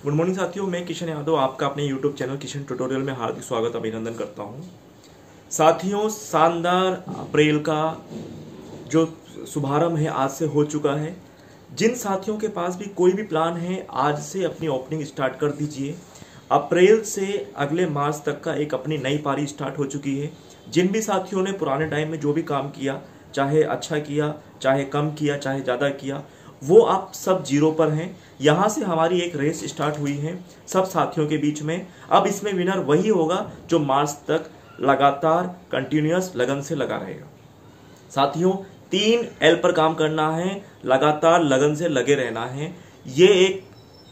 Good morning साथियों, मैं किशन यादव आपका अपने यूट्यूब चैनल किशन ट्यूटोरियल में हार्दिक स्वागत अभिनंदन करता हूं। साथियों, शानदार अप्रैल का जो शुभारंभ है आज से हो चुका है। जिन साथियों के पास भी कोई भी प्लान है, आज से अपनी ओपनिंग स्टार्ट कर दीजिए। अप्रैल से अगले मार्च तक का एक अपनी नई पारी स्टार्ट हो चुकी है। जिन भी साथियों ने पुराने टाइम में जो भी काम किया, चाहे अच्छा किया, चाहे कम किया, चाहे ज़्यादा किया, वो आप सब जीरो पर हैं। यहाँ से हमारी एक रेस स्टार्ट हुई है सब साथियों के बीच में। अब इसमें विनर वही होगा जो मार्च तक लगातार कंटिन्यूअस लगन से लगा रहेगा। साथियों, 3L पर काम करना है, लगातार लगन से लगे रहना है। ये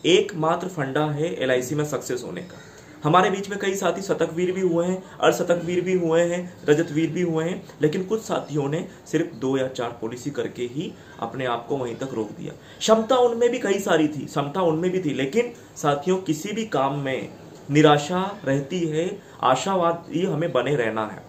एकमात्र फंडा है LIC में सक्सेस होने का। हमारे बीच में कई साथी शतकवीर भी हुए हैं, अर्धशतकवीर भी हुए हैं, रजतवीर भी हुए हैं, लेकिन कुछ साथियों ने सिर्फ 2 या 4 पॉलिसी करके ही अपने आप को वहीं तक रोक दिया। क्षमता उनमें भी कई सारी थी, क्षमता उनमें भी थी, लेकिन साथियों किसी भी काम में निराशा रहती है, आशावादी हमें बने रहना है।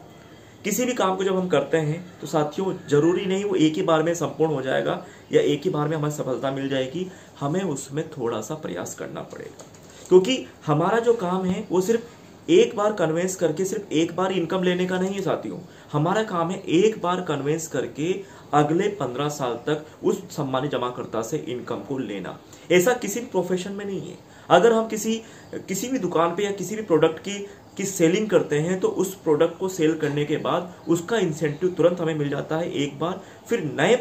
किसी भी काम को जब हम करते हैं तो साथियों जरूरी नहीं वो एक ही बार में संपूर्ण हो जाएगा या एक ही बार में हमें सफलता मिल जाएगी। हमें उसमें थोड़ा सा प्रयास करना पड़ेगा, क्योंकि हमारा जो काम है वो सिर्फ एक बार कन्वेंस करके सिर्फ एक बार इनकम लेने का नहीं है साथियों। हमारा काम है एक बार कन्वेंस करके अगले 15 साल तक उस सम्मानी जमाकर्ता से इनकम को लेना। ऐसा किसी भी प्रोफेशन में नहीं है। अगर हम किसी भी दुकान पे या किसी भी प्रोडक्ट की सेलिंग करते हैं तो उस प्रोडक्ट को सेल करने के बाद उसका इंसेंटिव तुरंत हमें मिल जाता है एक बार, फिर नए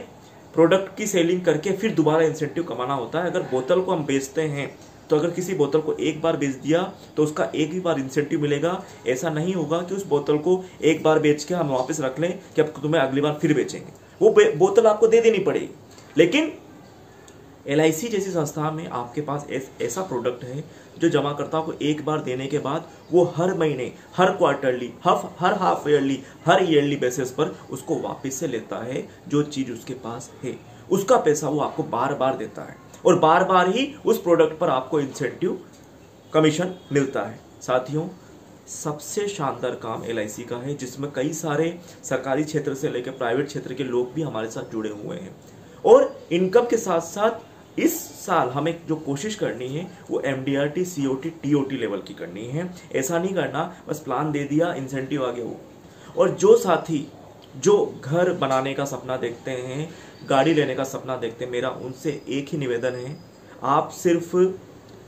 प्रोडक्ट की सेलिंग करके फिर दोबारा इंसेंटिव कमाना होता है। अगर बोतल को हम बेचते हैं तो अगर किसी बोतल को एक बार बेच दिया तो उसका एक ही बार इंसेंटिव मिलेगा। ऐसा नहीं होगा कि उस बोतल को एक बार बेच के हम वापस रख लें कि अब तुम्हें अगली बार फिर बेचेंगे। वो बोतल आपको दे देनी पड़ेगी। लेकिन LIC जैसी संस्था में आपके पास ऐसा प्रोडक्ट है जो जमाकर्ता को एक बार देने के बाद वो हर महीने, हर क्वार्टरली, हर हाफ ईयरली, हर ईयरली बेसिस पर उसको वापस से लेता है। जो चीज उसके पास है उसका पैसा वो आपको बार बार देता है और बार बार ही उस प्रोडक्ट पर आपको इंसेंटिव कमीशन मिलता है। साथियों, सबसे शानदार काम LIC का है, जिसमें कई सारे सरकारी क्षेत्र से लेकर प्राइवेट क्षेत्र के लोग भी हमारे साथ जुड़े हुए हैं। और इनकम के साथ साथ इस साल हमें जो कोशिश करनी है वो MDRT, COT, TOT लेवल की करनी है। ऐसा नहीं करना बस प्लान दे दिया, इंसेंटिव आ गया वो। और जो साथी जो घर बनाने का सपना देखते हैं, गाड़ी लेने का सपना देखते हैं, मेरा उनसे एक ही निवेदन है, आप सिर्फ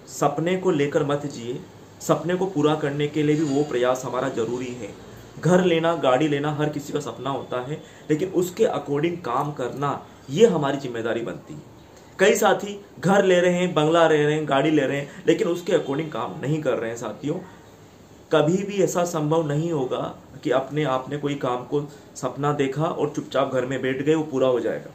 सपने को लेकर मत जिए। सपने को पूरा करने के लिए भी वो प्रयास हमारा जरूरी है। घर लेना, गाड़ी लेना हर किसी का सपना होता है, लेकिन उसके अकॉर्डिंग काम करना ये हमारी जिम्मेदारी बनती है। कई साथी घर ले रहे हैं, बंगला ले रहे हैं, गाड़ी ले रहे हैं, लेकिन उसके अकॉर्डिंग काम नहीं कर रहे हैं। साथियों, कभी भी ऐसा संभव नहीं होगा कि अपने आपने कोई काम को सपना देखा और चुपचाप घर में बैठ गए वो पूरा हो जाएगा।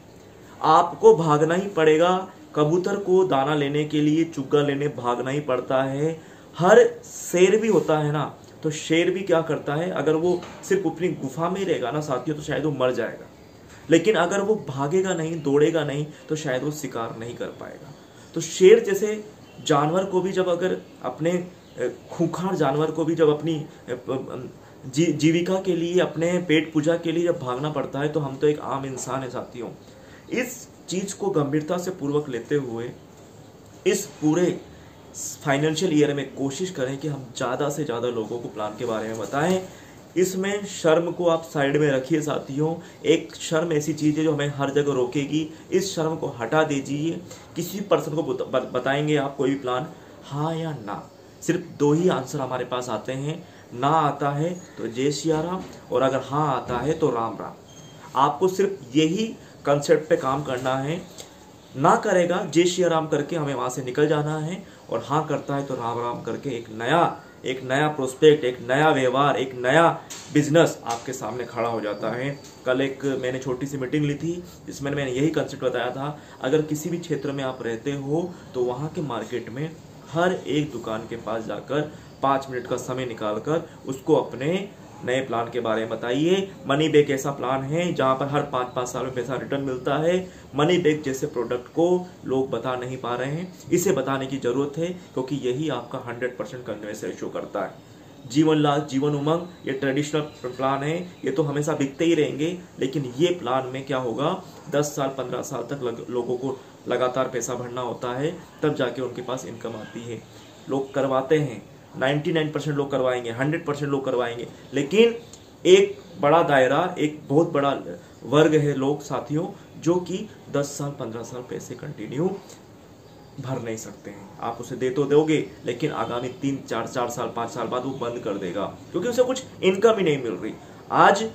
आपको भागना ही पड़ेगा। कबूतर को दाना लेने के लिए चुग्गा लेने भागना ही पड़ता है। हर शेर भी होता है ना, तो शेर भी क्या करता है, अगर वो सिर्फ अपनी गुफा में ही रहेगा ना साथियों, तो शायद वो मर जाएगा। लेकिन अगर वो भागेगा नहीं, दौड़ेगा नहीं, तो शायद वो शिकार नहीं कर पाएगा। तो शेर जैसे जानवर को भी जब अगर अपने खूंखार जानवर को भी जब अपनी जीविका के लिए, अपने पेट पूजा के लिए जब भागना पड़ता है, तो हम तो एक आम इंसान है साथियों। इस चीज को गंभीरता से पूर्वक लेते हुए इस पूरे फाइनेंशियल ईयर में कोशिश करें कि हम ज़्यादा से ज़्यादा लोगों को प्लान के बारे में बताएं। इसमें शर्म को आप साइड में रखिए साथियों। एक शर्म ऐसी चीज़ है जो हमें हर जगह रोकेगी। इस शर्म को हटा दीजिए। किसी पर्सन को बताएंगे आप कोई भी प्लान, हाँ या ना, सिर्फ 2 ही आंसर हमारे पास आते हैं। ना आता है तो जय सिया राम, और अगर हाँ आता है तो राम राम। आपको सिर्फ यही कंसेप्ट पे काम करना है। ना करेगा जय सिया राम करके हमें वहाँ से निकल जाना है, और हाँ करता है तो राम राम करके एक नया प्रोस्पेक्ट, एक नया व्यवहार, एक नया बिजनेस आपके सामने खड़ा हो जाता है। कल एक मैंने छोटी सी मीटिंग ली थी जिसमें मैंने यही कंसेप्ट बताया था। अगर किसी भी क्षेत्र में आप रहते हो तो वहाँ के मार्केट में हर एक दुकान के पास जाकर 5 मिनट का समय निकालकर उसको अपने नए प्लान के बारे में बताइए। मनी बैक ऐसा प्लान है जहां पर हर 5-5 साल में पैसा रिटर्न मिलता है। मनी बैक जैसे प्रोडक्ट को लोग बता नहीं पा रहे हैं, इसे बताने की जरूरत है, क्योंकि यही आपका 100% कन्वेंस रेशियो करता है। जीवन लाभ, जीवन उमंग, ये ट्रेडिशनल प्लान है, ये तो हमेशा बिकते ही रहेंगे, लेकिन ये प्लान में क्या होगा, 10 साल 15 साल तक लोगों को लगातार पैसा भरना होता है, तब जाके उनके पास इनकम आती है। लोग करवाते हैं, 99% लोग करवाएंगे, 100% लोग करवाएंगे, लेकिन एक बड़ा दायरा, एक बहुत बड़ा वर्ग है लोग साथियों, जो कि 10 साल 15 साल पैसे कंटिन्यू भर नहीं सकते हैं। आप उसे दे तो दोगे, लेकिन आगामी 3-4 साल 5 साल बाद वो बंद कर देगा, क्योंकि उसे कुछ इनकम ही नहीं मिल रही। आज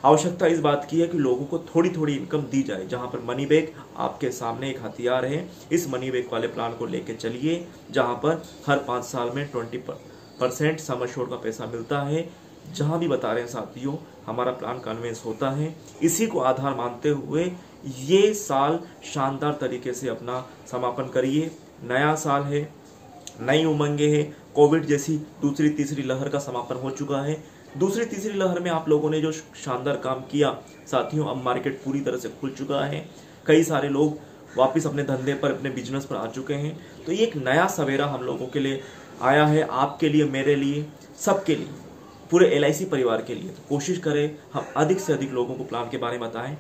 आवश्यकता इस बात की है कि लोगों को थोड़ी थोड़ी इनकम दी जाए। जहां पर मनी बैग आपके सामने एक हथियार है, इस मनी बैग वाले प्लान को लेके चलिए, जहां पर हर 5 साल में 20% सम एश्योर्ड का पैसा मिलता है। जहां भी बता रहे हैं साथियों, हमारा प्लान कन्वेंस होता है। इसी को आधार मानते हुए ये साल शानदार तरीके से अपना समापन करिए। नया साल है, नई उमंगे है। कोविड जैसी दूसरी तीसरी लहर का समापन हो चुका है। दूसरी तीसरी लहर में आप लोगों ने जो शानदार काम किया साथियों, अब मार्केट पूरी तरह से खुल चुका है। कई सारे लोग वापस अपने धंधे पर, अपने बिजनेस पर आ चुके हैं। तो ये एक नया सवेरा हम लोगों के लिए आया है, आपके लिए, मेरे लिए, सबके लिए, पूरे LIC परिवार के लिए। तो कोशिश करें हम अधिक से अधिक लोगों को प्लान के बारे में बताएं।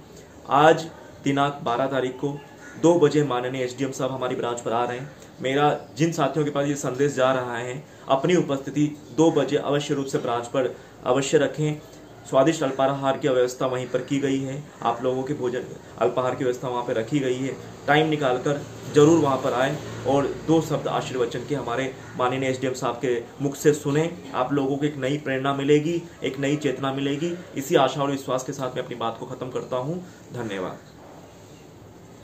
आज दिनांक 12 तारीख को 2 बजे माननीय SDM साहब हमारी ब्रांच पर आ रहे हैं। मेरा जिन साथियों के पास ये संदेश जा रहा है, अपनी उपस्थिति 2 बजे अवश्य रूप से ब्रांच पर अवश्य रखें। स्वादिष्ट अल्पाहार की व्यवस्था वहीं पर की गई है। आप लोगों के भोजन अल्पाहार की व्यवस्था वहाँ पर रखी गई है। टाइम निकालकर जरूर वहाँ पर आएँ और 2 शब्द आशीर्वचन के हमारे माननीय SDM साहब के मुख से सुने। आप लोगों को एक नई प्रेरणा मिलेगी, एक नई चेतना मिलेगी। इसी आशा और विश्वास के साथ मैं अपनी बात को खत्म करता हूँ। धन्यवाद।